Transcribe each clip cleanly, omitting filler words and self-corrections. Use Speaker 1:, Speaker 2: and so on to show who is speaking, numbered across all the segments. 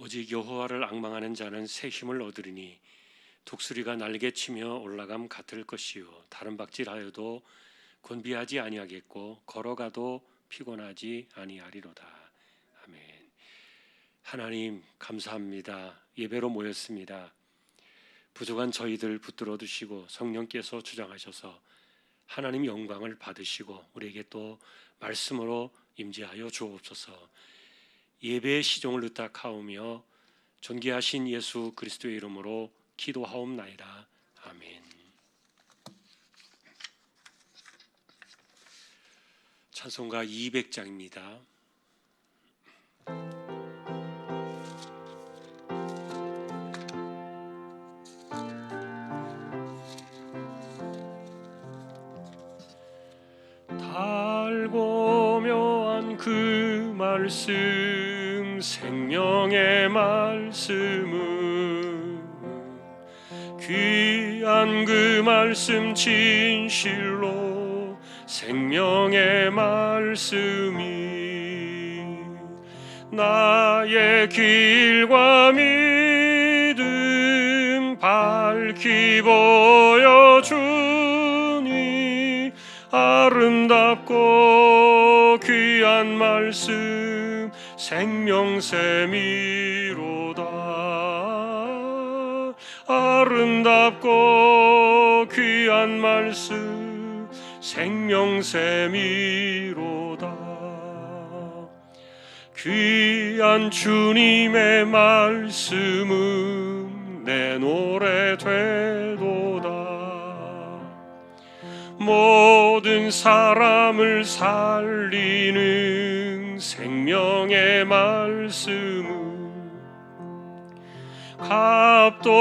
Speaker 1: 오직 여호와를 앙망하는 자는 새 힘을 얻으리니 독수리가 날개치며 올라감 같을 것이요 다른 박질하여도 곤비하지 아니하겠고 걸어가도 피곤하지 아니하리로다. 아멘. 하나님 감사합니다. 예배로 모였습니다. 부족한 저희들 붙들어 두시고 성령께서 주장하셔서 하나님 영광을 받으시고 우리에게 또 말씀으로 임재하여 주옵소서. 예배의 시종을 의탁하오며 존귀하신 예수 그리스도의 이름으로 기도하옵나이다. 아멘. 찬송가 200장입니다. 달고 묘한 그 말씀 생명의 말씀은 귀한 그 말씀 진실로 생명의 말씀이 나의 길과 믿음 밝히 보여주니 아름답고 귀한 말씀 생명샘이로다. 아름답고 귀한 말씀 생명샘이로다. 귀한 주님의 말씀은 내 노래 되도다. 모든 사람을 살리는 생명의 말씀은 값도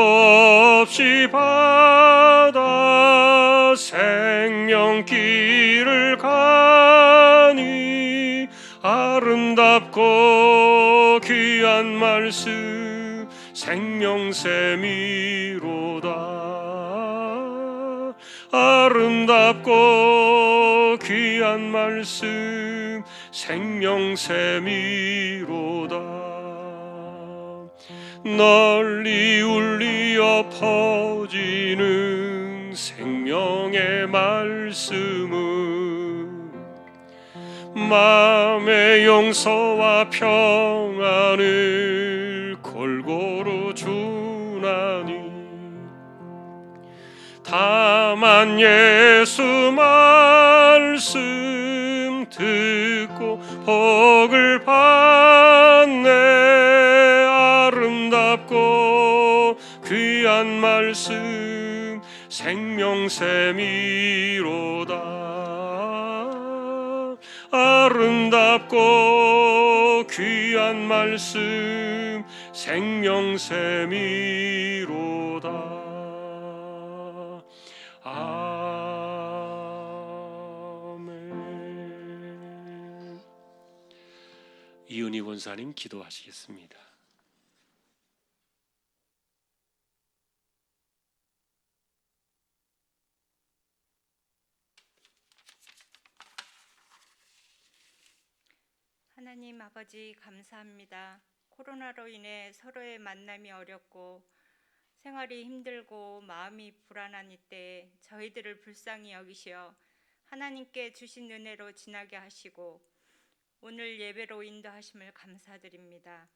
Speaker 1: 없이 받아 생명길을 가니 아름답고 귀한 말씀 생명샘이로다. 아름답고 귀한 말씀 생명샘이로다. 널리 울리어 퍼지는 생명의 말씀은 마음의 용서와 평안을 골고루 주나니 다만 예수 말씀 듣고 복을 받네. 아름답고 귀한 말씀 생명샘이로다. 아름답고 귀한 말씀 생명샘이로다. 아멘. 이은희 원사님 기도하시겠습니다.
Speaker 2: 하나님 아버지 감사합니다. 코로나로 인해 서로의 만남이 어렵고 생활이 힘들고 마음이 불안한 이때에 저희들을 불쌍히 여기시어 하나님께 주신 은혜로 지나게 하시고 오늘 예배로 인도하심을 감사드립니다.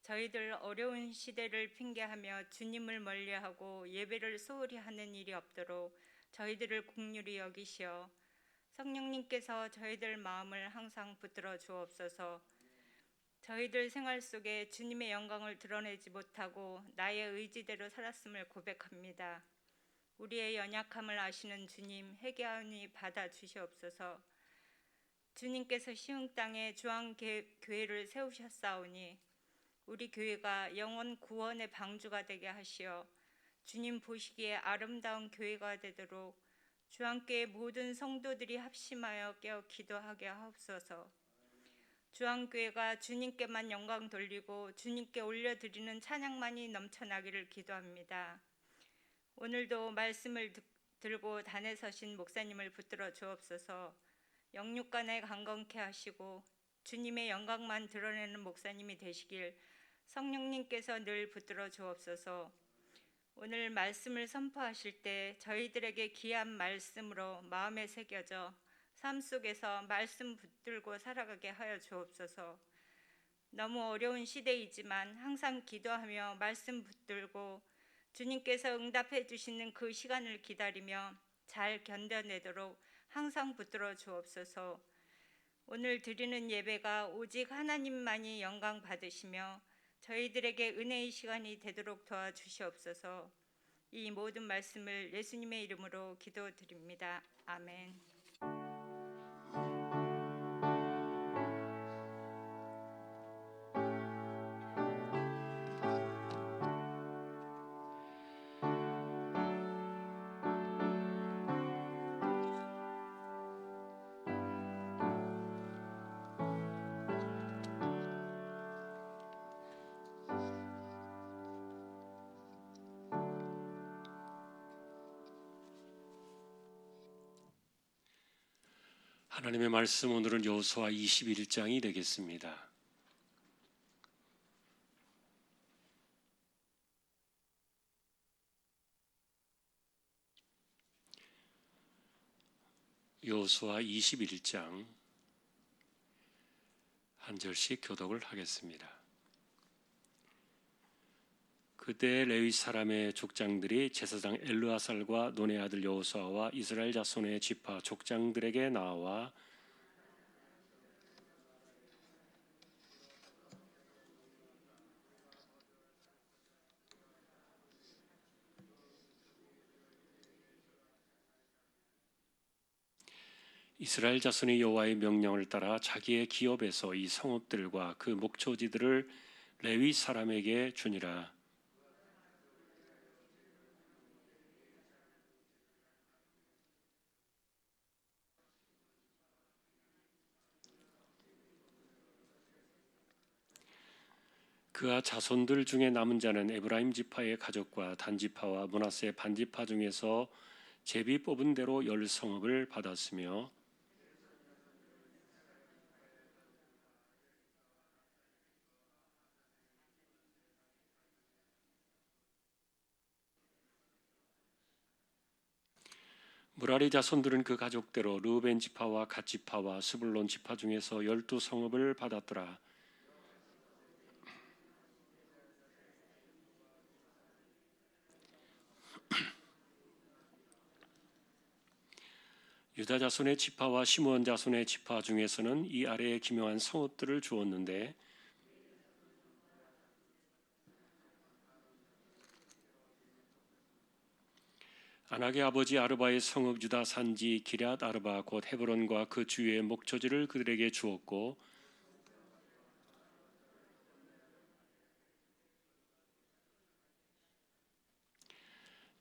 Speaker 2: 저희들 어려운 시대를 핑계하며 주님을 멀리하고 예배를 소홀히 하는 일이 없도록 저희들을 긍휼히 여기시어 성령님께서 저희들 마음을 항상 붙들어 주옵소서. 저희들 생활 속에 주님의 영광을 드러내지 못하고 나의 의지대로 살았음을 고백합니다. 우리의 연약함을 아시는 주님 회개하오니 받아주시옵소서. 주님께서 시흥 땅에 주한교회를 세우셨사오니 우리 교회가 영원 구원의 방주가 되게 하시어 주님 보시기에 아름다운 교회가 되도록 주한교회 모든 성도들이 합심하여 깨어 기도하게 하옵소서. 주한교회가 주님께만 영광 돌리고 주님께 올려드리는 찬양만이 넘쳐나기를 기도합니다. 오늘도 말씀을 들고 단에 서신 목사님을 붙들어 주옵소서. 영육간에 강건케 하시고 주님의 영광만 드러내는 목사님이 되시길 성령님께서 늘 붙들어 주옵소서. 오늘 말씀을 선포하실 때 저희들에게 귀한 말씀으로 마음에 새겨져 삶 속에서 말씀 붙들고 살아가게 하여 주옵소서. 너무 어려운 시대이지만 항상 기도하며 말씀 붙들고 주님께서 응답해 주시는 그 시간을 기다리며 잘 견뎌내도록 항상 붙들어 주옵소서. 오늘 드리는 예배가 오직 하나님만이 영광 받으시며 저희들에게 은혜의 시간이 되도록 도와주시옵소서. 이 모든 말씀을 예수님의 이름으로 기도드립니다. 아멘.
Speaker 1: 하나님의 말씀 오늘은 여호수아 21장이 되겠습니다. 여호수아 21장 한 절씩 교독을 하겠습니다. 그때 레위 사람의 족장들이 제사장 엘르아살과 논의 아들 여호수아와 이스라엘 자손의 지파 족장들에게 나와 이스라엘 자손이 여호와의 명령을 따라 자기의 기업에서 이 성읍들과 그 목초지들을 레위 사람에게 주니라. 그가 자손들 중에 남은 자는 에브라임 지파의 가족과 단지파와 므낫세 반지파 중에서 제비 뽑은 대로 10성읍을 받았으며 무라리 자손들은 그 가족대로 르우벤 지파와 갓 지파와 스불론 지파 중에서 12성읍을 받았더라. 유다 자손의 지파와 시므온 자손의 지파 중에서는 이 아래에 기묘한 성읍들을 주었는데 아낙의 아버지 아르바의 성읍 유다 산지 기럇 아르바 곧 헤브론과 그 주위의 목초지를 그들에게 주었고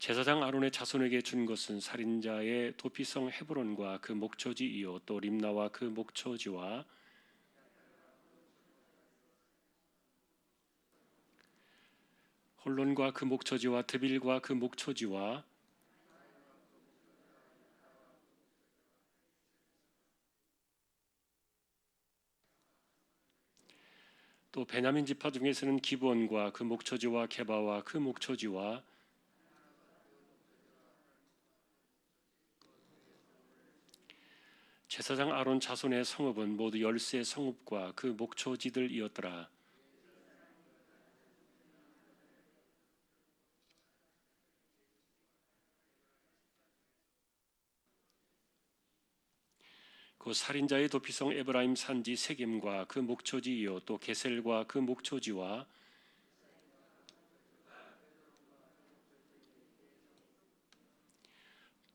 Speaker 1: 제사장 아론의 자손에게 준 것은 살인자의 도피성 헤브론과 그 목초지이요 또 림나와 그 목초지와 홀론과 그 목초지와 드빌과 그 목초지와 또 베냐민 지파 중에서는 기브온과 그 목초지와 게바와 그 목초지와 제사장 아론 자손의 성읍은 모두 13 성읍과 그 목초지들이었더라. 그 살인자의 도피성 에브라임 산지 세겜과 그 목초지이요 또 게셀과 그 목초지와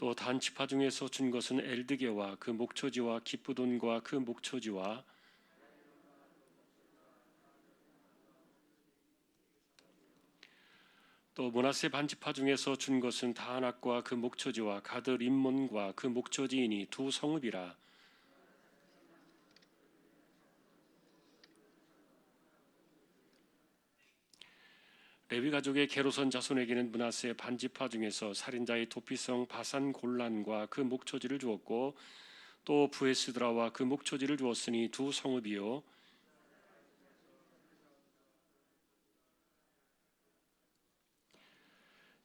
Speaker 1: 또 단 지파 중에서 준 것은 엘드게와 그 목초지와 기쁘돈과 그 목초지와 또 므낫세 반지파 중에서 준 것은 다하낙과 그 목초지와 가드 림몬과 그 목초지이니 2 성읍이라. 레위 가족의 게로선 자손에게는 므낫세 반지파 중에서 살인자의 도피성 바산 골란과 그 목초지를 주었고 또 부에스드라와 그 목초지를 주었으니 2 성읍이요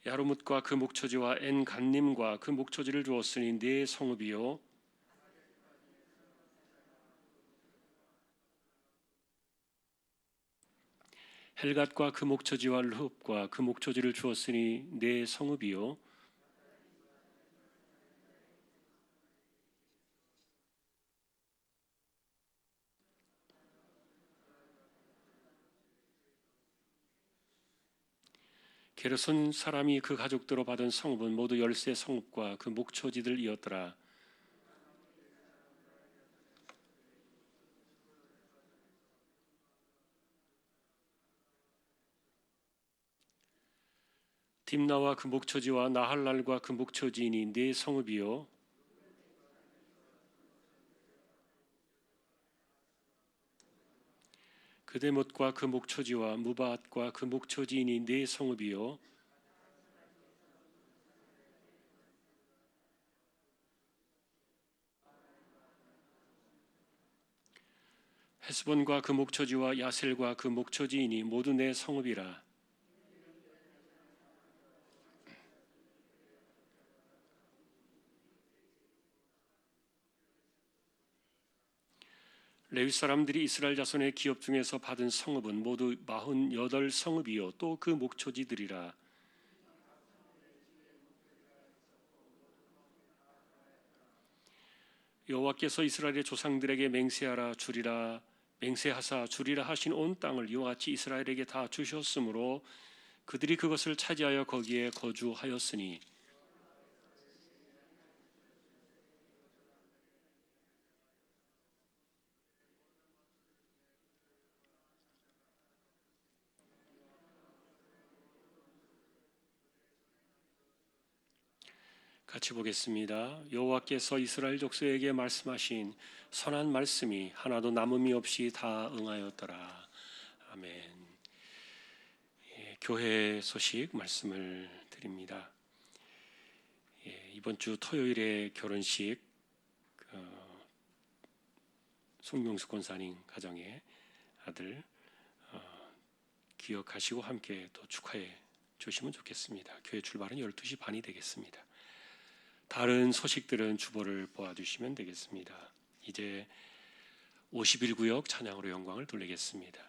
Speaker 1: 야르뭇과 그 목초지와 엔 간님과 그 목초지를 주었으니 네 성읍이요 헬갓과 그 목초지와 르흡과 그 목초지를 주었으니 네 성읍이요 게르손 사람이 그 가족들로 받은 성읍은 모두 13성읍과 그 목초지들이었더라. 딥나와 그 목초지와 나할랄과 그 목초지이니 네 성읍이요 그데못과 그 목초지와 무바앗과 그 목초지이니 네 성읍이요 헤스본과 그 목초지와 야셀과 그 목초지이니 모두 내 성읍이라. 레위 사람들이 이스라엘 자손의 기업 중에서 받은 성읍은 모두 48성읍이요 또 그 목초지들이라. 여호와께서 이스라엘의 조상들에게 맹세하사 주리라 하신 온 땅을 이와 같이 이스라엘에게 다 주셨으므로 그들이 그것을 차지하여 거기에 거주하였으니 같이 보겠습니다. 여호와께서 이스라엘 족속에게 말씀하신 선한 말씀이 하나도 남음이 없이 다 응하였더라. 아멘. 교회 소식 말씀을 드립니다. 이번 주 토요일에 결혼식 송명수 권사님 가정의 아들 기억하시고 함께 또 축하해 주시면 좋겠습니다. 교회 출발은 12시 반이 되겠습니다. 다른 소식들은 주보를 보아주시면 되겠습니다. 이제 51구역 찬양으로 영광을 돌리겠습니다.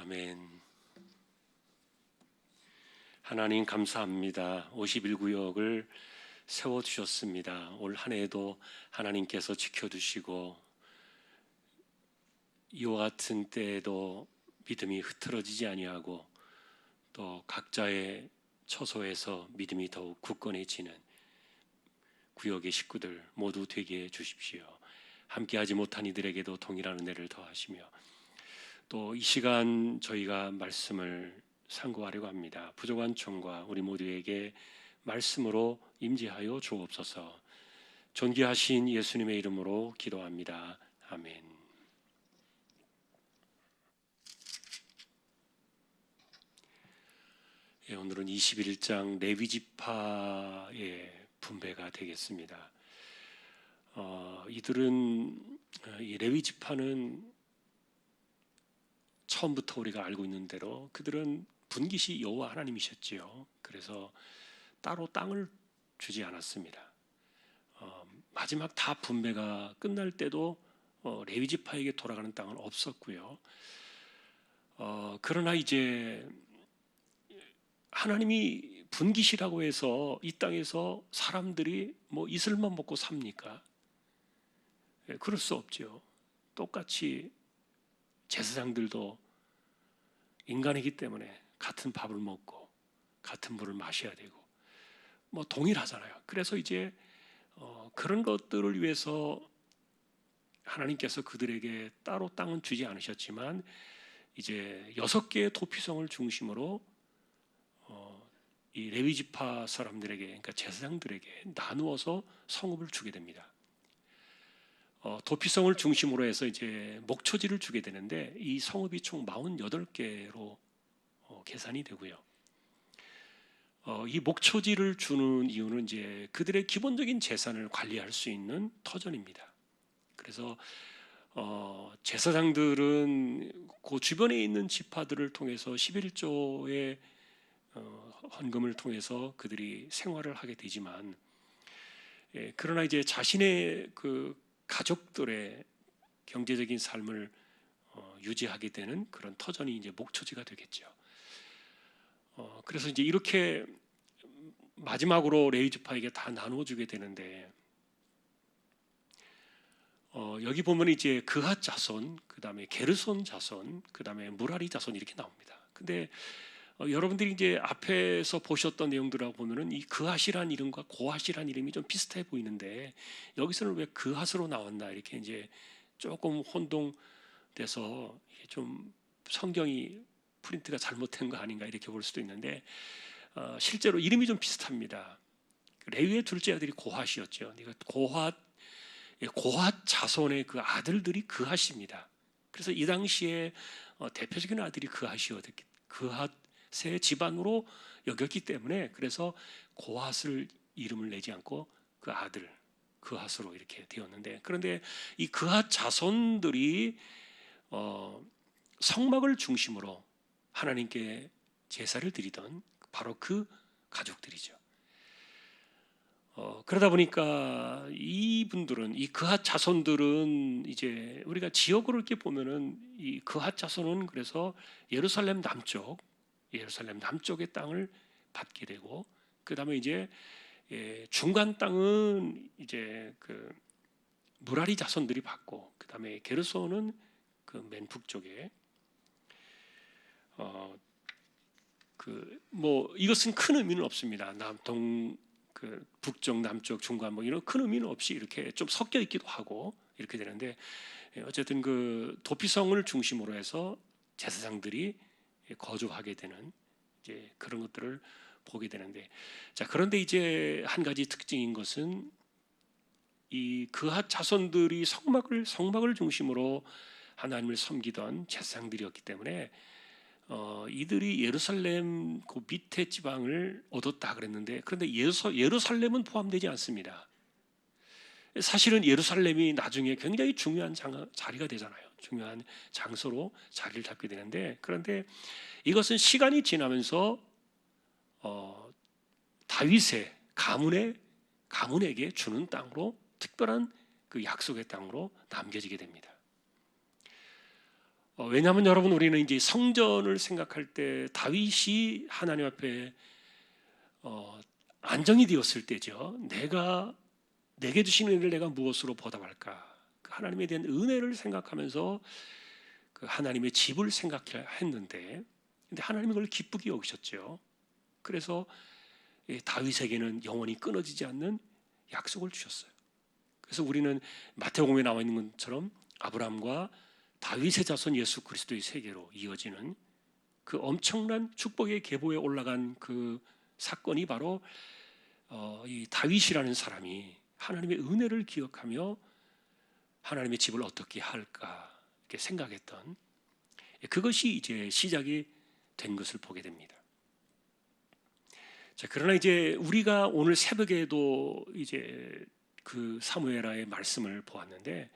Speaker 1: 아멘. 하나님 감사합니다. 51구역을 세워주셨습니다. 올 한 해에도 하나님께서 지켜주시고 이와 같은 때에도 믿음이 흐트러지지 아니하고 또 각자의 처소에서 믿음이 더욱 굳건해지는 구역의 식구들 모두 되게 해주십시오. 함께하지 못한 이들에게도 동일한 은혜를 더하시며 또 이 시간 저희가 말씀을 상고하려고 합니다. 부족한 청과 우리 모두에게 말씀으로 임재하여 주옵소서. 존귀하신 예수님의 이름으로 기도합니다. 아멘. 오늘은 21장 레위지파의 분배가 되겠습니다. 이들은 이 레위지파는 처음부터 우리가 알고 있는 대로 그들은 분깃이 여호와 하나님이셨지요. 그래서 따로 땅을 주지 않았습니다. 마지막 다 분배가 끝날 때도 레위지파에게 돌아가는 땅은 없었고요. 그러나 이제 하나님이 분깃이라고 해서 이 땅에서 사람들이 뭐 이슬만 먹고 삽니까? 그럴 수 없죠. 똑같이 제사장들도 인간이기 때문에 같은 밥을 먹고 같은 물을 마셔야 되고 뭐 동일하잖아요. 그래서 이제 그런 것들을 위해서 하나님께서 그들에게 따로 땅은 주지 않으셨지만 이제 6개의 도피성을 중심으로 이 레위지파 사람들에게, 그러니까 제사장들에게 나누어서 성읍을 주게 됩니다. 도피성을 중심으로 해서 이제 목초지를 주게 되는데 이 성읍이 총 48개로 계산이 되고요. 이 목초지를 주는 이유는 이제 그들의 기본적인 재산을 관리할 수 있는 터전입니다. 그래서 제사장들은 그 주변에 있는 지파들을 통해서 11조의 헌금을 통해서 그들이 생활을 하게 되지만, 그러나 이제 자신의 그 가족들의 경제적인 삶을 유지하게 되는 그런 터전이 이제 목초지가 되겠죠. 그래서 이제 이렇게 마지막으로 레위지파에게 다 나누어주게 되는데, 여기 보면 이제 그핫 자손, 그 다음에 게르손 자손, 그 다음에 무라리 자손 이렇게 나옵니다. 근데 여러분들이 이제 앞에서 보셨던 내용들하고 보면은 이 그핫이란 이름과 고핫이란 이름이 좀 비슷해 보이는데 여기서는 왜 그핫으로 나왔나 이렇게 이제 조금 혼동돼서 좀 성경이 프린트가 잘못된 거 아닌가 이렇게 볼 수도 있는데 실제로 이름이 좀 비슷합니다. 레위의 둘째 아들이 고핫이었죠. 고핫 자손의 그 아들들이 그핫입니다. 그래서 이 당시에 대표적인 아들이 그핫이었기, 그핫의 집안으로 여겼기 때문에 그래서 고핫을 이름을 내지 않고 그 아들 그핫으로 이렇게 되었는데, 그런데 이 그핫 자손들이 성막을 중심으로 하나님께 제사를 드리던 바로 그 가족들이죠. 그러다 보니까 이분들은, 이 그핫 자손들은 이제 우리가 지역으로 이렇게 보면은 이 그핫 자손은 그래서 예루살렘 남쪽의 땅을 받게 되고, 그 다음에 이제 중간 땅은 이제 그 무라리 자손들이 받고, 그 다음에 게르손은 그 맨 북쪽에 뭐 이것은 큰 의미는 없습니다. 그 북쪽, 남쪽, 중간 뭐 이런 큰 의미는 없이 이렇게 좀 섞여 있기도 하고 이렇게 되는데, 어쨌든 그 도피성을 중심으로 해서 제사장들이 거주하게 되는 이제 그런 것들을 보게 되는데, 자, 그런데 이제 한 가지 특징인 것은 이 그핫 자손들이 성막을 중심으로 하나님을 섬기던 제사장들이었기 때문에 이들이 예루살렘 그 밑에 지방을 얻었다 그랬는데, 그런데 예루살렘은 포함되지 않습니다. 사실은 예루살렘이 나중에 굉장히 중요한 자리가 되잖아요. 중요한 장소로 자리를 잡게 되는데, 그런데 이것은 시간이 지나면서 다윗의 가문에게 주는 땅으로, 특별한 그 약속의 땅으로 남겨지게 됩니다. 왜냐하면 여러분, 우리는 이제 성전을 생각할 때 다윗이 하나님 앞에 안정이 되었을 때죠. 내게 주신 은혜를 내가 무엇으로 보답할까? 그 하나님에 대한 은혜를 생각하면서 그 하나님의 집을 생각했는데, 근데 하나님은 그걸 기쁘게 여기셨죠. 그래서 다윗에게는 영원히 끊어지지 않는 약속을 주셨어요. 그래서 우리는 마태복음에 나와 있는 것처럼 아브라함과 다윗의 자손 예수 그리스도의 세계로 이어지는 그 엄청난 축복의 계보에 올라간 그 사건이 바로 이 다윗이라는 사람이 하나님의 은혜를 기억하며 하나님의 집을 어떻게 할까 이렇게 생각했던, 그것이 이제 시작이 된 것을 보게 됩니다. 자, 그러나 이제 우리가 오늘 새벽에도 이제 그 사무엘하의 말씀을 보았는데,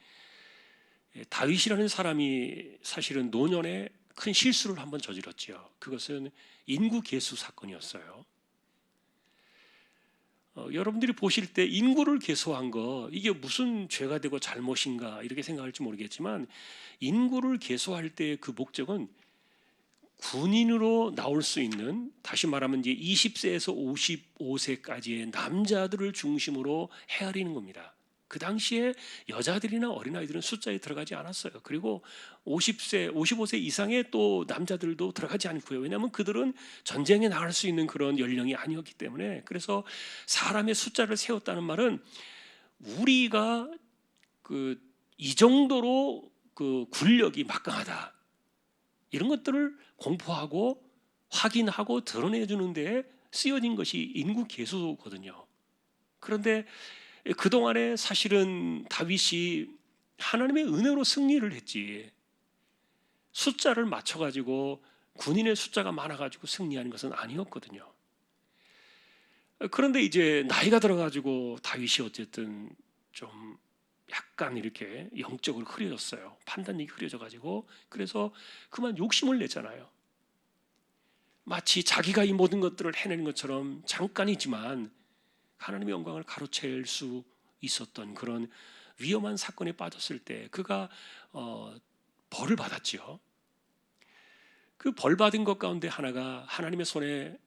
Speaker 1: 다윗이라는 사람이 사실은 노년에 큰 실수를 한번 저질렀죠. 그것은 인구 계수 사건이었어요. 여러분들이 보실 때 인구를 계수한 거, 이게 무슨 죄가 되고 잘못인가 이렇게 생각할지 모르겠지만, 인구를 계수할 때 그 목적은 군인으로 나올 수 있는, 다시 말하면 이제 20세에서 55세까지의 남자들을 중심으로 헤아리는 겁니다. 그 당시에 여자들이나 어린아이들은 숫자에 들어가지 않았어요. 그리고 50세, 55세 이상의 또 남자들도 들어가지 않고요. 왜냐하면 그들은 전쟁에 나갈 수 있는 그런 연령이 아니었기 때문에. 그래서 사람의 숫자를 세웠다는 말은 우리가 이 정도로 그 군력이 막강하다, 이런 것들을 공포하고 확인하고 드러내주는 데 쓰여진 것이 인구 계수거든요. 그런데 그동안에 사실은 다윗이 하나님의 은혜로 승리를 했지, 숫자를 맞춰가지고 군인의 숫자가 많아가지고 승리하는 것은 아니었거든요. 그런데 이제 나이가 들어가지고 다윗이 어쨌든 좀 약간 이렇게 영적으로 흐려졌어요. 판단력이 흐려져가지고, 그래서 그만 욕심을 냈잖아요. 마치 자기가 이 모든 것들을 해내는 것처럼 잠깐이지만 하나님의 영광을 가로챌 수 있었던 그런 위험한 사건에 빠졌을 때 그가 벌을 받았지요. 그 벌 받은 것 가운데 하나가 하나님의 손에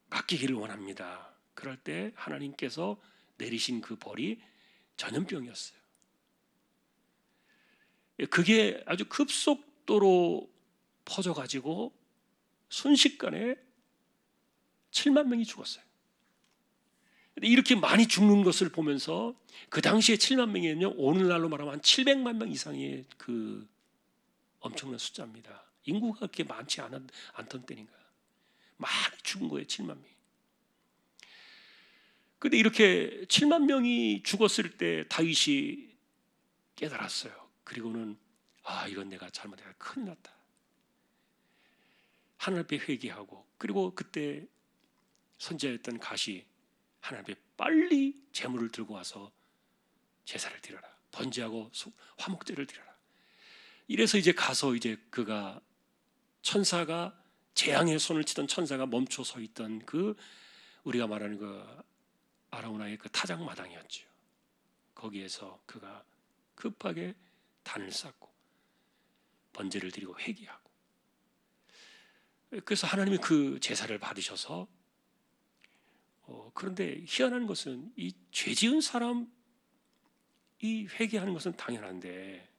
Speaker 1: 맡기기를 원합니다. 그럴 때 하나님께서 내리신 그 벌이 전염병이었어요. 그게 아주 급속도로 퍼져가지고 순식간에 7만 명이 죽었어요. 이렇게 많이 죽는 것을 보면서 그 당시에 7만 명이면요, 오늘날로 말하면 한 700만 명 이상의 그 엄청난 숫자입니다. 인구가 그렇게 많지 않던 때니까 많이 죽은 거예요, 7만 명이. 근데 이렇게 7만 명이 죽었을 때 다윗이 깨달았어요. 그리고는 이건 내가 잘못해서 큰일 났다. 하나님 앞에 회개하고, 그리고 그때 선지자였던 갓이 하나님 앞에 빨리 제물을 들고 와서 제사를 드려라, 번제하고 화목제를 드려라. 이래서 이제 가서 이제 그가 천사가, 재앙의 손을 치던 천사가 멈춰 서 있던 그 우리가 말하는 그 아라우나의 그 타작마당이었죠. 거기에서 그가 급하게 단을 쌓고 번제를 드리고 회개하고, 그래서 하나님이 그 제사를 받으셔서, 그런데 희한한 것은 이 죄 지은 사람이 회개하는 것은 당연한데,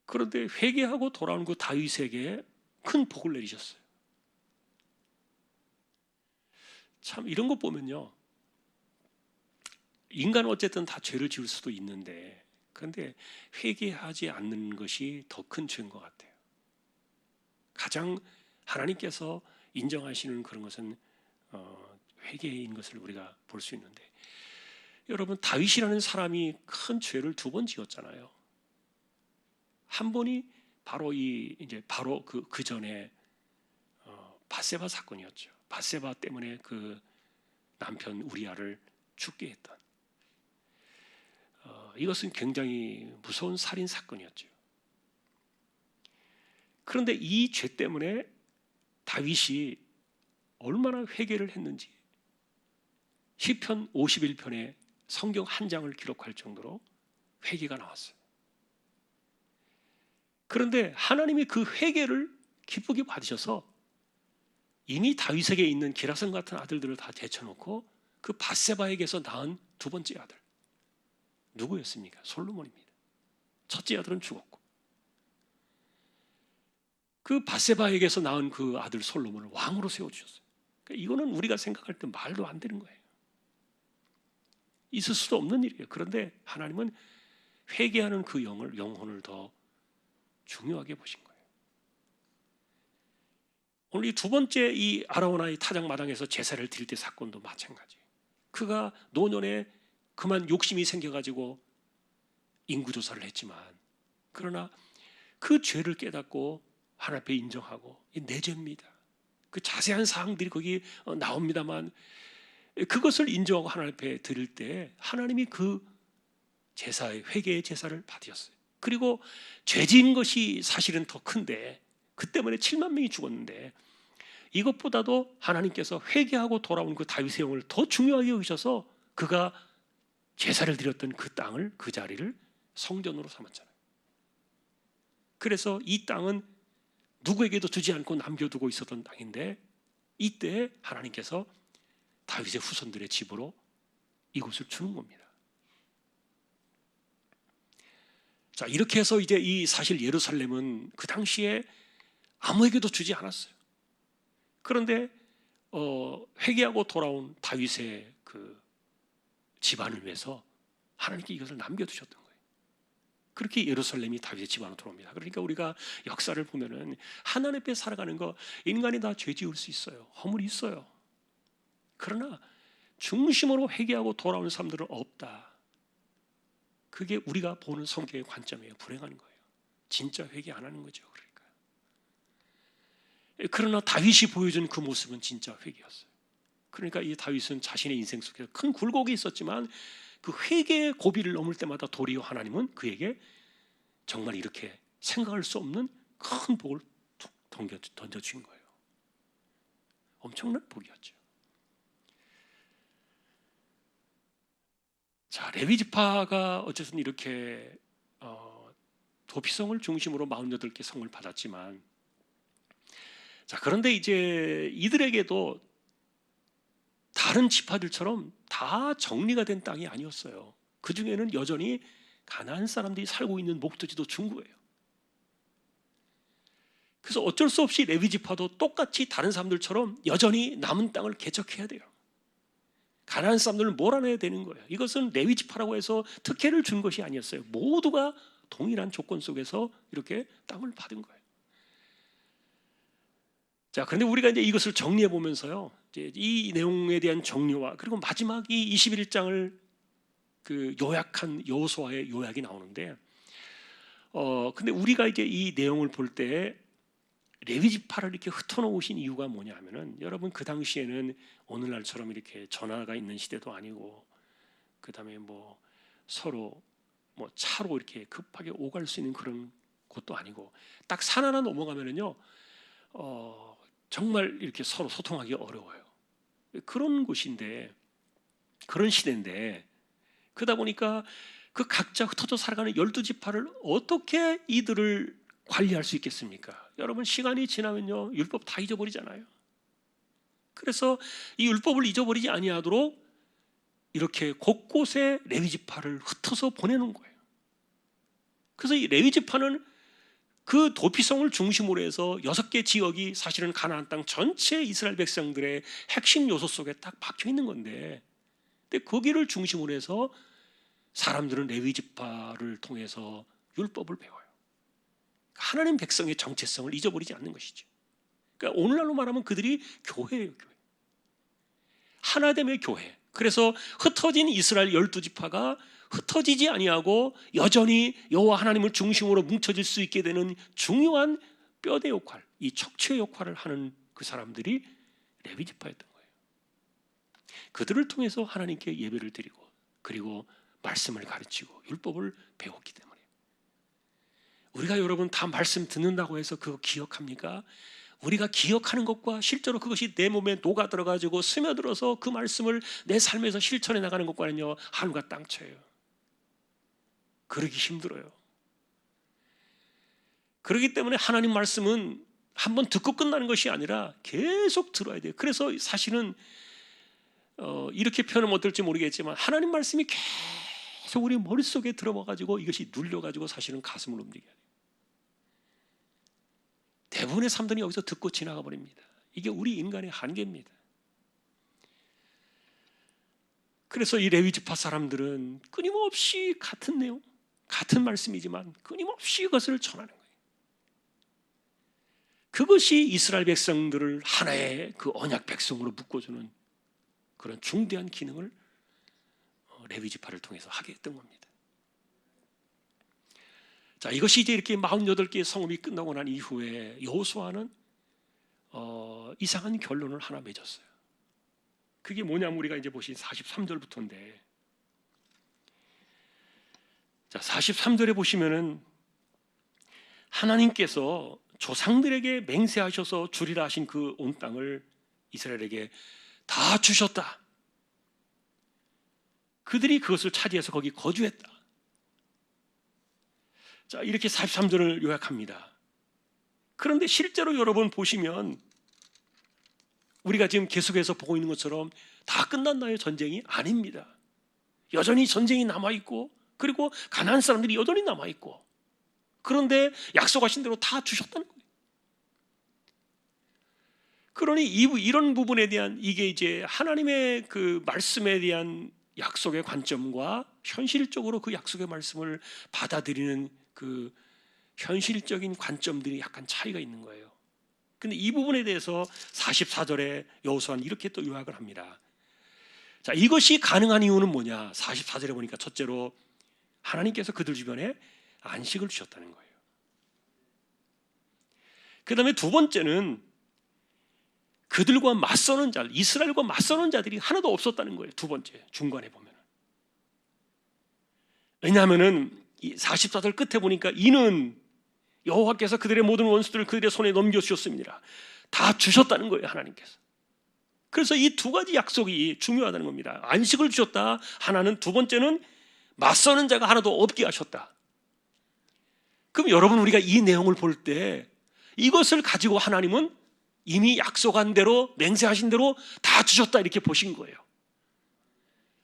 Speaker 1: 그런데 회개하고 돌아오는 그 다윗에게 큰 복을 내리셨어요. 참 이런 거 보면요, 인간은 어쨌든 다 죄를 지을 수도 있는데, 그런데 회개하지 않는 것이 더 큰 죄인 것 같아요. 가장 하나님께서 인정하시는 그런 것은 회개인 것을 우리가 볼 수 있는데, 여러분, 다윗이라는 사람이 큰 죄를 2번 지었잖아요. 한 번이 바로 바로 그 전에 밧세바 사건이었죠. 밧세바 때문에 그 남편 우리아를 죽게 했던, 이것은 굉장히 무서운 살인 사건이었죠. 그런데 이 죄 때문에 다윗이 얼마나 회개를 했는지 시편 51편에 성경 한 장을 기록할 정도로 회개가 나왔어요. 그런데 하나님이 그 회개를 기쁘게 받으셔서 이미 다윗에게 있는 기라성 같은 아들들을 다 제쳐놓고 그 밧세바에게서 낳은 두 번째 아들 누구였습니까? 솔로몬입니다. 첫째 아들은 죽었고 그 밧세바에게서 낳은 그 아들 솔로몬을 왕으로 세워주셨어요. 그러니까 이거는 우리가 생각할 때 말도 안 되는 거예요. 있을 수도 없는 일이에요. 그런데 하나님은 회개하는 그 영혼을 더 중요하게 보신 거예요. 오늘 이 두 번째 이 아라오나의 타작마당에서 제사를 드릴 때 사건도 마찬가지예요. 그가 노년에 그만 욕심이 생겨가지고 인구조사를 했지만 그러나 그 죄를 깨닫고 하나님 앞에 인정하고 내 죄입니다. 그 자세한 사항들이 거기 나옵니다만 그것을 인정하고 하나님 앞에 드릴 때 하나님이 그 제사의 회개의 제사를 받으셨어요. 그리고 죄 지은 것이 사실은 더 큰데 그 때문에 7만 명이 죽었는데 이것보다도 하나님께서 회개하고 돌아온 그 다윗의 영을 더 중요하게 여기셔서 그가 제사를 드렸던 그 땅을 그 자리를 성전으로 삼았잖아요. 그래서 이 땅은 누구에게도 주지 않고 남겨두고 있었던 땅인데 이때 하나님께서 다윗의 후손들의 집으로 이곳을 주는 겁니다. 자, 이렇게 해서 이제 이 사실 예루살렘은 그 당시에 아무에게도 주지 않았어요. 그런데 회개하고 돌아온 다윗의 그 집안을 위해서 하나님께 이것을 남겨두셨던 거예요. 그렇게 예루살렘이 다윗의 집안으로 들어옵니다. 그러니까 우리가 역사를 보면은 하나님 앞에 살아가는 거 인간이 다 죄 지을 수 있어요. 허물이 있어요. 그러나 중심으로 회개하고 돌아오는 사람들은 없다. 그게 우리가 보는 성경의 관점이에요. 불행한 거예요. 진짜 회개 안 하는 거죠. 그러나 다윗이 보여준 그 모습은 진짜 회개였어요. 그러니까 이 다윗은 자신의 인생 속에 큰 굴곡이 있었지만 그 회개의 고비를 넘을 때마다 도리어 하나님은 그에게 정말 이렇게 생각할 수 없는 큰 복을 던져준 거예요. 엄청난 복이었죠. 자, 레위 지파가 어쨌든 이렇게 도피성을 중심으로 48개 성을 받았지만 자, 그런데 이제 이들에게도 다른 지파들처럼 다 정리가 된 땅이 아니었어요. 그 중에는 여전히 가나안 사람들이 살고 있는 목토지도 중구예요. 그래서 어쩔 수 없이 레위 지파도 똑같이 다른 사람들처럼 여전히 남은 땅을 개척해야 돼요. 가나안 사람들을 몰아내야 되는 거예요. 이것은 레위 지파라고 해서 특혜를 준 것이 아니었어요. 모두가 동일한 조건 속에서 이렇게 땅을 받은 거예요. 자, 그런데 우리가 이제 이것을 정리해 보면서요, 이제 이 내용에 대한 정리와 그리고 마지막 이 21장을 그 요약한 여호수아의 요약이 나오는데, 근데 우리가 이제 이 내용을 볼 때 레위 지파를 이렇게 흩어놓으신 이유가 뭐냐면은 여러분 그 당시에는 오늘날처럼 이렇게 전화가 있는 시대도 아니고, 그 다음에 뭐 서로 뭐 차로 이렇게 급하게 오갈 수 있는 그런 곳도 아니고, 딱 산 하나 넘어가면은요, 정말 이렇게 서로 소통하기 어려워요. 그런 곳인데, 그런 시대인데, 그러다 보니까 그 각자 흩어져 살아가는 12지파를 어떻게 이들을 관리할 수 있겠습니까? 여러분 시간이 지나면요 율법 다 잊어버리잖아요. 그래서 이 율법을 잊어버리지 아니하도록 이렇게 곳곳에 레위지파를 흩어서 보내는 거예요. 그래서 이 레위지파는 그 도피성을 중심으로 해서 6개 지역이 사실은 가나안 땅 전체 이스라엘 백성들의 핵심 요소 속에 딱 박혀 있는 건데, 근데 거기를 중심으로 해서 사람들은 레위지파를 통해서 율법을 배워요. 하나님 백성의 정체성을 잊어버리지 않는 것이죠. 그러니까 오늘날로 말하면 그들이 교회예요, 교회. 하나됨의 교회. 그래서 흩어진 이스라엘 12지파가 흩어지지 아니하고 여전히 여호와 하나님을 중심으로 뭉쳐질 수 있게 되는 중요한 뼈대 역할, 이 척추의 역할을 하는 그 사람들이 레위지파였던 거예요. 그들을 통해서 하나님께 예배를 드리고 그리고 말씀을 가르치고 율법을 배웠기 때문에, 우리가 여러분 다 말씀 듣는다고 해서 그거 기억합니까? 우리가 기억하는 것과 실제로 그것이 내 몸에 녹아 들어가지고 스며들어서 그 말씀을 내 삶에서 실천해 나가는 것과는요 하늘과 땅차예요. 그러기 힘들어요. 그렇기 때문에 하나님 말씀은 한번 듣고 끝나는 것이 아니라 계속 들어야 돼요. 그래서 사실은 이렇게 표현하면 어떨지 모르겠지만 하나님 말씀이 계속 우리 머릿속에 들어와가지고 이것이 눌려가지고 사실은 가슴을 움직여요. 대부분의 사람들이 여기서 듣고 지나가 버립니다. 이게 우리 인간의 한계입니다. 그래서 이 레위 지파 사람들은 끊임없이 같은 내용, 같은 말씀이지만 끊임없이 그것을 전하는 거예요. 그것이 이스라엘 백성들을 하나의 그 언약 백성으로 묶어주는 그런 중대한 기능을 레위 지파를 통해서 하게 했던 겁니다. 자, 이것이 이제 이렇게 48개의 성읍이 끝나고 난 이후에 여호수아는 이상한 결론을 하나 맺었어요. 그게 뭐냐면 우리가 이제 보신 43절부터인데, 자, 43절에 보시면은 하나님께서 조상들에게 맹세하셔서 주리라 하신 그 온 땅을 이스라엘에게 다 주셨다. 그들이 그것을 차지해서 거기 거주했다. 자, 이렇게 43절을 요약합니다. 그런데 실제로 여러분 보시면 우리가 지금 계속해서 보고 있는 것처럼 다 끝났나요? 전쟁이? 아닙니다. 여전히 전쟁이 남아있고, 그리고 가나안 사람들이 여전히 남아있고, 그런데 약속하신 대로 다 주셨다는 거예요. 그러니 이런 부분에 대한, 이게 이제 하나님의 그 말씀에 대한 약속의 관점과 현실적으로 그 약속의 말씀을 받아들이는 그 현실적인 관점들이 약간 차이가 있는 거예요. 근데 이 부분에 대해서 44절에 여호수아는 이렇게 또 요약을 합니다. 자, 이것이 가능한 이유는 뭐냐? 44절에 보니까 첫째로 하나님께서 그들 주변에 안식을 주셨다는 거예요. 그 다음에 두 번째는 그들과 맞서는 자, 이스라엘과 맞서는 자들이 하나도 없었다는 거예요. 두 번째, 중간에 보면. 왜냐하면은 44절 끝에 보니까 이는 여호와께서 그들의 모든 원수들을 그들의 손에 넘겨주셨습니다. 다 주셨다는 거예요, 하나님께서. 그래서 이 두 가지 약속이 중요하다는 겁니다. 안식을 주셨다. 하나는, 두 번째는 맞서는 자가 하나도 없게 하셨다. 그럼 여러분, 우리가 이 내용을 볼 때 이것을 가지고 하나님은 이미 약속한 대로, 맹세하신 대로 다 주셨다, 이렇게 보신 거예요.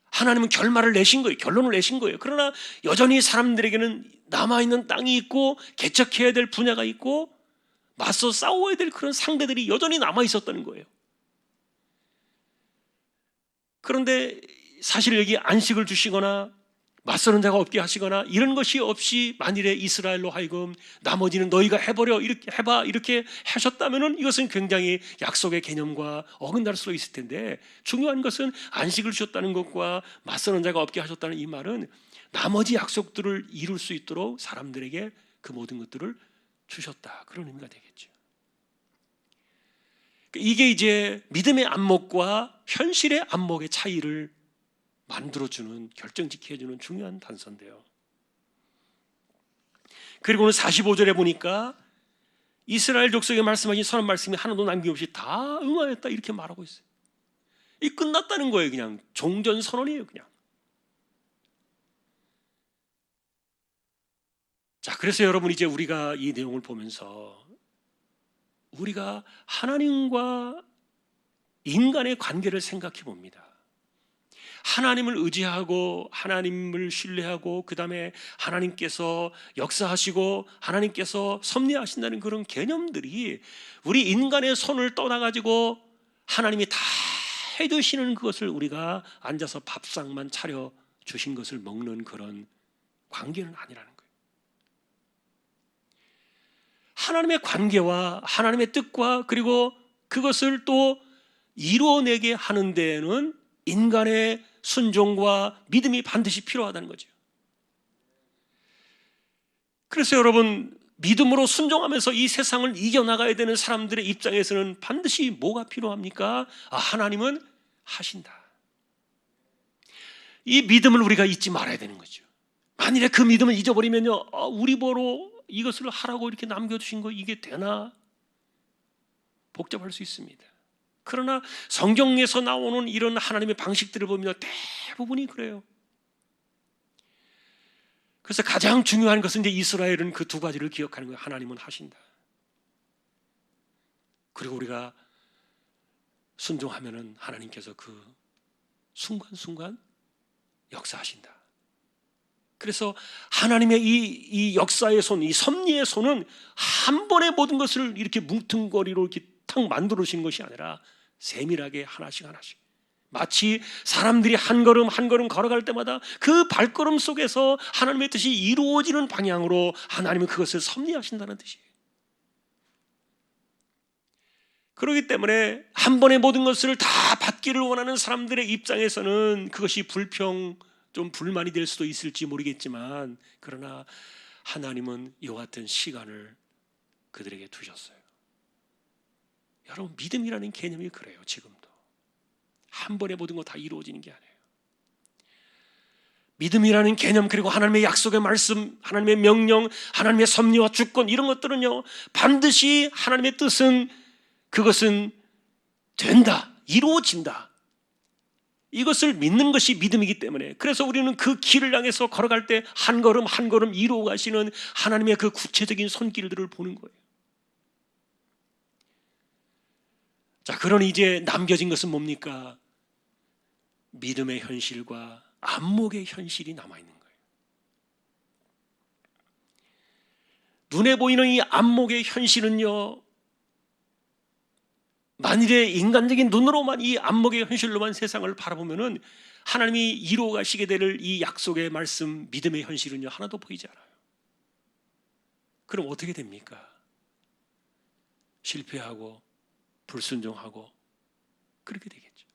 Speaker 1: 하나님은 결말을 내신 거예요. 결론을 내신 거예요. 그러나 여전히 사람들에게는 남아있는 땅이 있고, 개척해야 될 분야가 있고, 맞서 싸워야 될 그런 상대들이 여전히 남아있었다는 거예요. 그런데 사실 여기 안식을 주시거나 맞서는 자가 없게 하시거나 이런 것이 없이 만일에 이스라엘로 하여금 나머지는 너희가 해버려, 이렇게 해봐, 이렇게 하셨다면 이것은 굉장히 약속의 개념과 어긋날 수 있을 텐데, 중요한 것은 안식을 주셨다는 것과 맞서는 자가 없게 하셨다는 이 말은 나머지 약속들을 이룰 수 있도록 사람들에게 그 모든 것들을 주셨다, 그런 의미가 되겠죠. 이게 이제 믿음의 안목과 현실의 안목의 차이를 만들어주는, 결정짓게 해주는 중요한 단서인데요. 그리고는 45절에 보니까 이스라엘 족속에 말씀하신 선한 말씀이 하나도 남김없이 다 응하였다, 이렇게 말하고 있어요. 이 끝났다는 거예요. 그냥 종전선언이에요, 그냥. 자, 그래서 여러분, 이제 우리가 이 내용을 보면서 우리가 하나님과 인간의 관계를 생각해 봅니다. 하나님을 의지하고 하나님을 신뢰하고 그 다음에 하나님께서 역사하시고 하나님께서 섭리하신다는 그런 개념들이 우리 인간의 손을 떠나가지고 하나님이 다 해주시는 그것을 우리가 앉아서 밥상만 차려주신 것을 먹는 그런 관계는 아니라는 거예요. 하나님의 관계와 하나님의 뜻과 그리고 그것을 또 이루어내게 하는 데에는 인간의 순종과 믿음이 반드시 필요하다는 거죠. 그래서 여러분, 믿음으로 순종하면서 이 세상을 이겨나가야 되는 사람들의 입장에서는 반드시 뭐가 필요합니까? 하나님은 하신다. 이 믿음을 우리가 잊지 말아야 되는 거죠. 만일에 그 믿음을 잊어버리면요, 우리 보러 이것을 하라고 이렇게 남겨두신 거 이게 되나? 복잡할 수 있습니다. 그러나 성경에서 나오는 이런 하나님의 방식들을 보면 대부분이 그래요. 그래서 가장 중요한 것은 이제 이스라엘은 그 두 가지를 기억하는 거예요. 하나님은 하신다. 그리고 우리가 순종하면은 하나님께서 그 순간순간 역사하신다. 그래서 하나님의 이 역사의 손, 이 섭리의 손은 한 번에 모든 것을 이렇게 뭉퉁거리로 이렇게 탁 만들어주신 것이 아니라 세밀하게 하나씩 하나씩, 마치 사람들이 한 걸음 한 걸음 걸어갈 때마다 그 발걸음 속에서 하나님의 뜻이 이루어지는 방향으로 하나님은 그것을 섭리하신다는 뜻이에요. 그렇기 때문에 한 번에 모든 것을 다 받기를 원하는 사람들의 입장에서는 그것이 좀 불만이 될 수도 있을지 모르겠지만, 그러나 하나님은 이와 같은 시간을 그들에게 두셨어요. 여러분, 믿음이라는 개념이 그래요. 지금도 한 번에 모든 거 다 이루어지는 게 아니에요. 믿음이라는 개념, 그리고 하나님의 약속의 말씀, 하나님의 명령, 하나님의 섭리와 주권, 이런 것들은요, 반드시 하나님의 뜻은 그것은 된다, 이루어진다, 이것을 믿는 것이 믿음이기 때문에, 그래서 우리는 그 길을 향해서 걸어갈 때 한 걸음 한 걸음 이루어 가시는 하나님의 그 구체적인 손길들을 보는 거예요. 자, 그러니 이제 남겨진 것은 뭡니까? 믿음의 현실과 안목의 현실이 남아있는 거예요. 눈에 보이는 이 안목의 현실은요, 만일에 인간적인 눈으로만 이 안목의 현실로만 세상을 바라보면은 하나님이 이루어 가시게 될 이 약속의 말씀, 믿음의 현실은요, 하나도 보이지 않아요. 그럼 어떻게 됩니까? 실패하고 불순종하고 그렇게 되겠죠.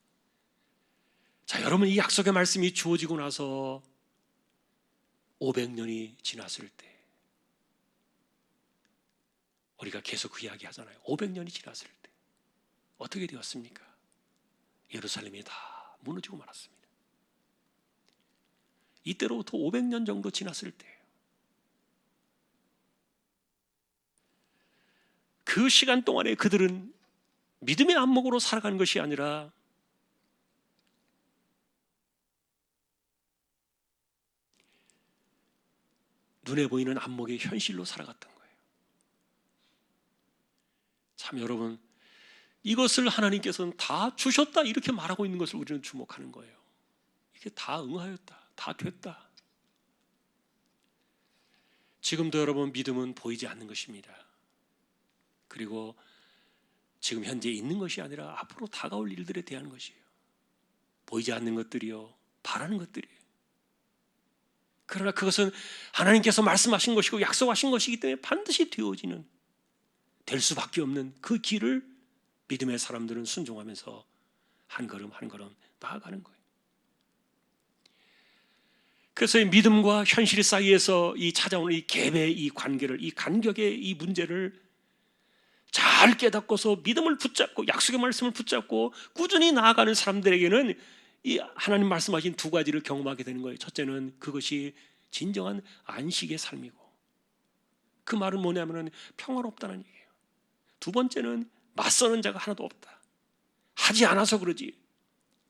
Speaker 1: 자, 여러분, 이 약속의 말씀이 주어지고 나서 500년이 지났을 때, 우리가 계속 그 이야기 하잖아요. 500년이 지났을 때 어떻게 되었습니까? 예루살렘이 다 무너지고 말았습니다. 이때로부터 500년 정도 지났을 때, 그 시간 동안에 그들은 믿음의 안목으로 살아가는 것이 아니라 눈에 보이는 안목의 현실로 살아갔던 거예요. 참, 여러분, 이것을 하나님께서는 다 주셨다 이렇게 말하고 있는 것을 우리는 주목하는 거예요. 이게 다 응하였다, 다 됐다. 지금도 여러분, 믿음은 보이지 않는 것입니다. 그리고 지금 현재 있는 것이 아니라 앞으로 다가올 일들에 대한 것이에요. 보이지 않는 것들이요, 바라는 것들이에요. 그러나 그것은 하나님께서 말씀하신 것이고 약속하신 것이기 때문에 반드시 되어지는, 될 수밖에 없는 그 길을 믿음의 사람들은 순종하면서 한 걸음 한 걸음 나아가는 거예요. 그래서 이 믿음과 현실 사이에서 이 찾아오는 이 갭의 이 관계를, 이 간격의 이 문제를 잘 깨닫고서 믿음을 붙잡고 약속의 말씀을 붙잡고 꾸준히 나아가는 사람들에게는 이 하나님 말씀하신 두 가지를 경험하게 되는 거예요. 첫째는 그것이 진정한 안식의 삶이고, 그 말은 뭐냐면 평화롭다는 얘기예요. 두 번째는 맞서는 자가 하나도 없다. 하지 않아서 그러지,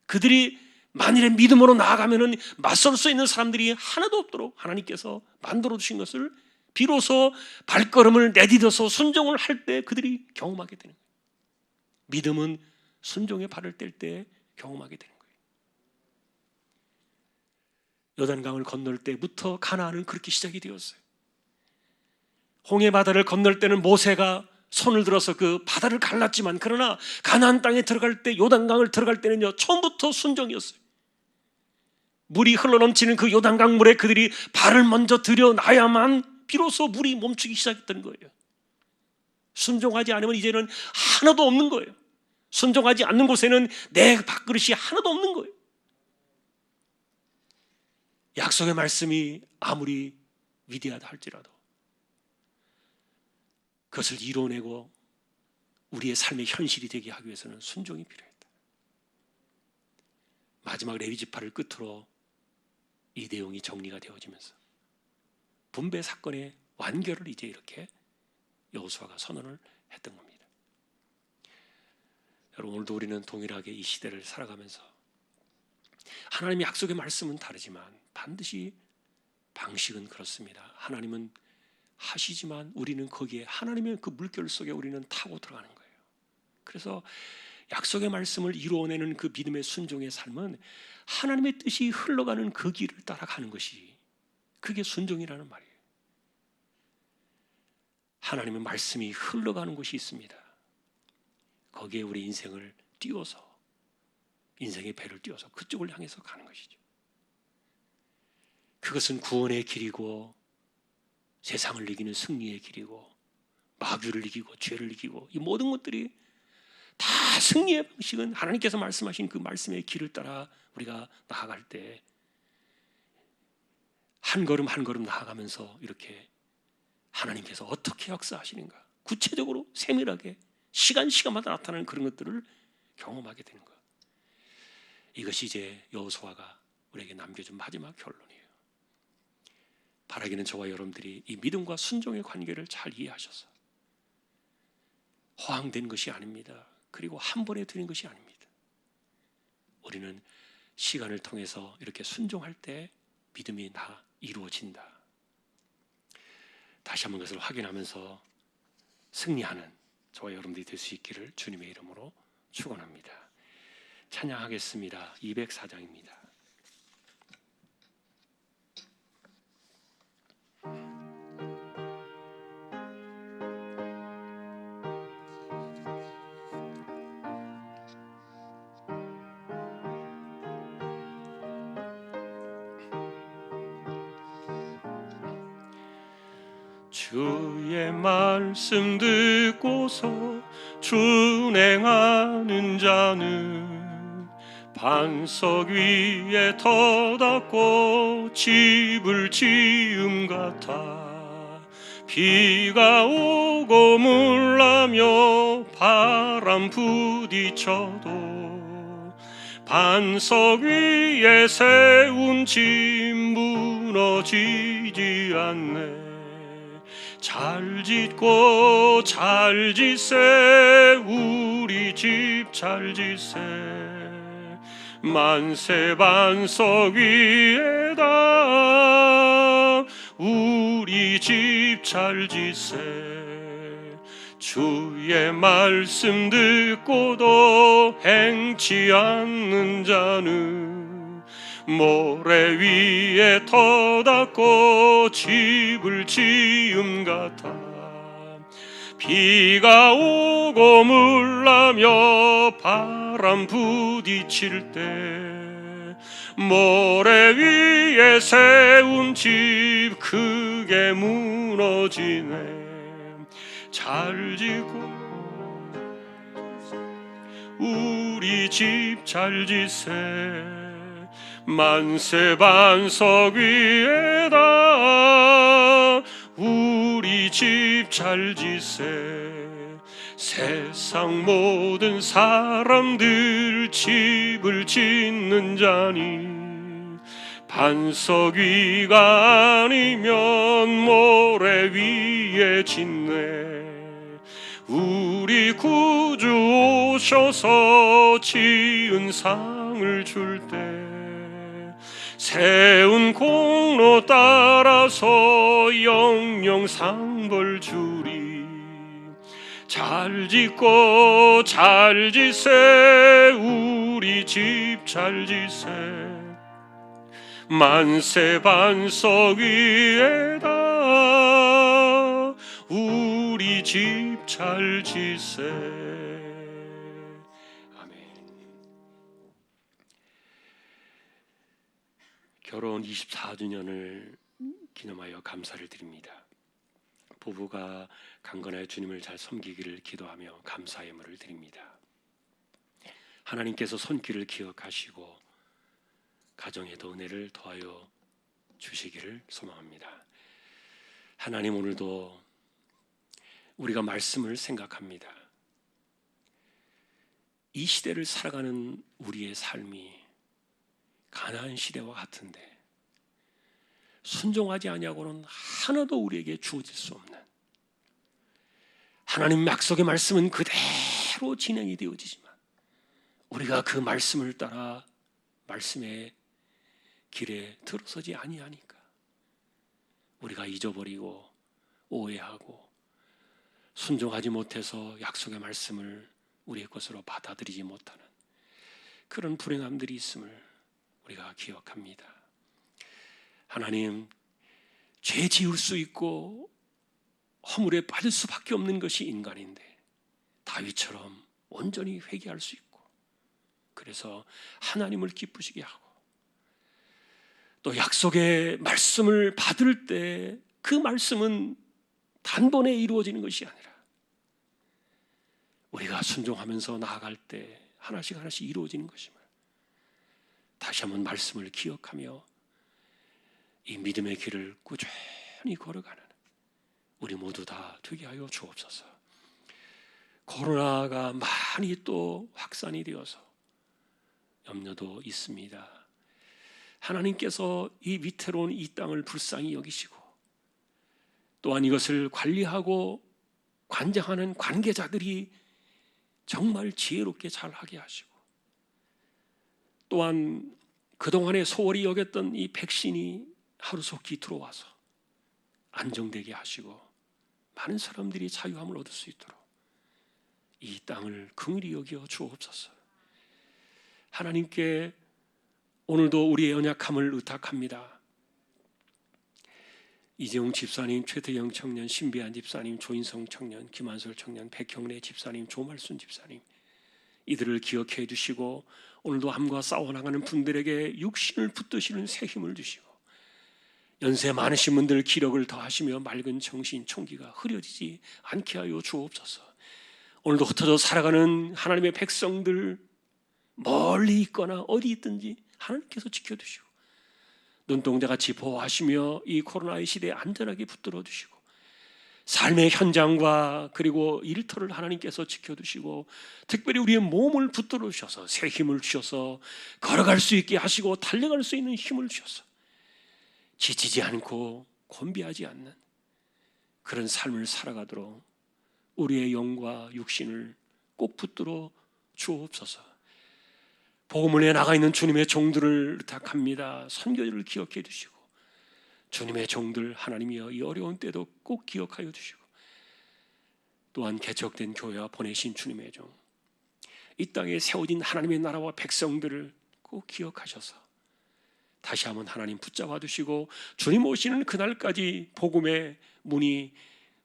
Speaker 1: 그들이 만일에 믿음으로 나아가면 맞설 수 있는 사람들이 하나도 없도록 하나님께서 만들어 주신 것을 비로소 발걸음을 내디뎌서 순종을 할 때 그들이 경험하게 되는 거예요. 믿음은 순종의 발을 뗄 때 경험하게 되는 거예요. 요단강을 건널 때부터 가나안은 그렇게 시작이 되었어요. 홍해 바다를 건널 때는 모세가 손을 들어서 그 바다를 갈랐지만, 그러나 가나안 땅에 들어갈 때, 요단강을 들어갈 때는요, 처음부터 순종이었어요. 물이 흘러넘치는 그 요단강 물에 그들이 발을 먼저 들여놔야만 비로소 물이 멈추기 시작했던 거예요. 순종하지 않으면 이제는 하나도 없는 거예요. 순종하지 않는 곳에는 내 밥그릇이 하나도 없는 거예요. 약속의 말씀이 아무리 위대하다 할지라도 그것을 이뤄내고 우리의 삶의 현실이 되게 하기 위해서는 순종이 필요했다. 마지막 레위지파를 끝으로 이 내용이 정리가 되어지면서 분배 사건의 완결을 이제 이렇게 여호수아가 선언을 했던 겁니다. 여러분, 오늘도 우리는 동일하게 이 시대를 살아가면서 하나님의 약속의 말씀은 다르지만 반드시 방식은 그렇습니다. 하나님은 하시지만 우리는 거기에 하나님의 그 물결 속에 우리는 타고 들어가는 거예요. 그래서 약속의 말씀을 이루어내는 그 믿음의 순종의 삶은 하나님의 뜻이 흘러가는 그 길을 따라가는 것이, 그게 순종이라는 말이에요. 하나님의 말씀이 흘러가는 곳이 있습니다. 거기에 우리 인생을 띄워서, 인생의 배를 띄워서 그쪽을 향해서 가는 것이죠. 그것은 구원의 길이고 세상을 이기는 승리의 길이고 마귀를 이기고 죄를 이기고 이 모든 것들이 다 승리의 방식은 하나님께서 말씀하신 그 말씀의 길을 따라 우리가 나아갈 때 한 걸음 한 걸음 나아가면서 이렇게 하나님께서 어떻게 역사하시는가 구체적으로 세밀하게 시간마다 나타나는 그런 것들을 경험하게 되는 것. 이것이 이제 여호수아가 우리에게 남겨준 마지막 결론이에요. 바라기는 저와 여러분들이 이 믿음과 순종의 관계를 잘 이해하셔서 허황된 것이 아닙니다. 그리고 한 번에 드린 것이 아닙니다. 우리는 시간을 통해서 이렇게 순종할 때 믿음이 다 이루어진다. 다시 한번 그것을 확인하면서 승리하는 저와 여러분들이 될 수 있기를 주님의 이름으로 축원합니다. 찬양하겠습니다. 204장입니다. 주의 말씀 듣고서 준행하는 자는 반석 위에 터닫고 집을 지음 같아. 비가 오고 물나며 바람 부딪혀도 반석 위에 세운 집 무너지지 않네. 잘 짓고 잘 짓세 우리 집 잘 짓세. 만세 반석 위에다 우리 집 잘 짓세. 주의 말씀 듣고도 행치 않는 자는 모래 위에 터닫고 집을 지음 같아. 비가 오고 물나며 바람 부딪힐 때 모래 위에 세운 집 크게 무너지네. 잘 짓고 우리 집 잘 짓세. 만세 반석 위에다 우리 집 잘 짓세. 세상 모든 사람들 집을 짓는 자니 반석 위가 아니면 모래 위에 짓네. 우리 구주 오셔서 지은 상을 줄 때 세운 공로 따라서 영영 상벌 주리. 잘 짓고 잘 짓세 우리 집 잘 짓세. 만세 반석 위에다 우리 집 잘 짓세. 결혼 24주년을 기념하여 감사를 드립니다. 부부가 강건하여 주님을 잘 섬기기를 기도하며 감사의 예물을 드립니다. 하나님께서 손길을 기억하시고 가정에도 은혜를 더하여 주시기를 소망합니다. 하나님, 오늘도 우리가 말씀을 생각합니다. 이 시대를 살아가는 우리의 삶이 가나안 시대와 같은데 순종하지 아니하고는 하나도 우리에게 주어질 수 없는, 하나님 약속의 말씀은 그대로 진행이 되어지지만 우리가 그 말씀을 따라 말씀의 길에 들어서지 아니하니까 우리가 잊어버리고 오해하고 순종하지 못해서 약속의 말씀을 우리의 것으로 받아들이지 못하는 그런 불행함들이 있음을 우리가 기억합니다. 하나님, 죄 지을 수 있고 허물에 빠질 수밖에 없는 것이 인간인데 다윗처럼 온전히 회개할 수 있고, 그래서 하나님을 기쁘시게 하고, 또 약속의 말씀을 받을 때 그 말씀은 단번에 이루어지는 것이 아니라 우리가 순종하면서 나아갈 때 하나씩 하나씩 이루어지는 것임을 다시 한번 말씀을 기억하며 이 믿음의 길을 꾸준히 걸어가는 우리 모두 다 되게 하여 주옵소서. 코로나가 많이 또 확산이 되어서 염려도 있습니다. 하나님께서 이 위태로운 이 땅을 불쌍히 여기시고 또한 이것을 관리하고 관장하는 관계자들이 정말 지혜롭게 잘하게 하시고, 또한 그동안에 소홀히 여겼던 이 백신이 하루속히 들어와서 안정되게 하시고 많은 사람들이 자유함을 얻을 수 있도록 이 땅을 긍휼히 여겨 주옵소서. 하나님께 오늘도 우리의 연약함을 의탁합니다. 이재용 집사님, 최태영 청년, 신비한 집사님, 조인성 청년, 김한솔 청년, 백형래 집사님, 조말순 집사님, 이들을 기억해 주시고 오늘도 암과 싸워나가는 분들에게 육신을 붙드시는 새 힘을 주시고 연세 많으신 분들 기력을 더하시며 맑은 정신, 총기가 흐려지지 않게 하여 주옵소서. 오늘도 흩어져 살아가는 하나님의 백성들, 멀리 있거나 어디 있든지 하나님께서 지켜주시고 눈동자같이 보호하시며 이 코로나의 시대에 안전하게 붙들어 주시고 삶의 현장과 그리고 일터를 하나님께서 지켜주시고 특별히 우리의 몸을 붙들어 주셔서 새 힘을 주셔서 걸어갈 수 있게 하시고 달려갈 수 있는 힘을 주셔서 지치지 않고 곤비하지 않는 그런 삶을 살아가도록 우리의 영과 육신을 꼭 붙들어 주옵소서. 복음을 내 나가 있는 주님의 종들을 부탁합니다. 선교를 기억해 주시고 주님의 종들 하나님이여 이 어려운 때도 꼭 기억하여 주시고 또한 개척된 교회와 보내신 주님의 종, 이 땅에 세워진 하나님의 나라와 백성들을 꼭 기억하셔서 다시 한번 하나님 붙잡아 두시고 주님 오시는 그날까지 복음의 문이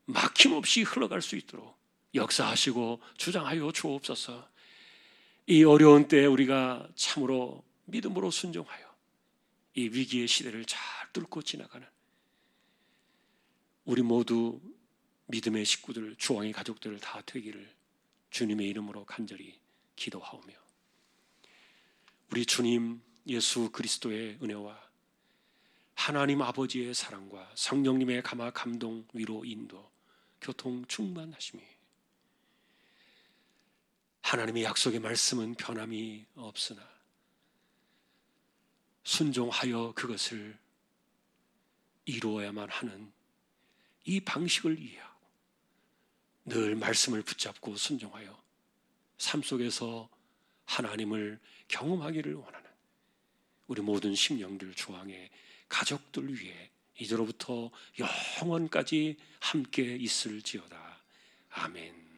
Speaker 1: 막힘없이 흘러갈 수 있도록 역사하시고 주장하여 주옵소서. 이 어려운 때에 우리가 참으로 믿음으로 순종하여 이 위기의 시대를 잘 뚫고 지나가는 우리 모두 믿음의 식구들, 주왕의 가족들 다 되기를 주님의 이름으로 간절히 기도하오며 우리 주님 예수 그리스도의 은혜와 하나님 아버지의 사랑과 성령님의 감화 감동 위로 인도 교통 충만하심이 하나님의 약속의 말씀은 변함이 없으나 순종하여 그것을 이루어야만 하는 이 방식을 이해하고 늘 말씀을 붙잡고 순종하여 삶 속에서 하나님을 경험하기를 원하는 우리 모든 심령들, 주왕의 가족들 위해 이제로부터 영원까지 함께 있을지어다. 아멘.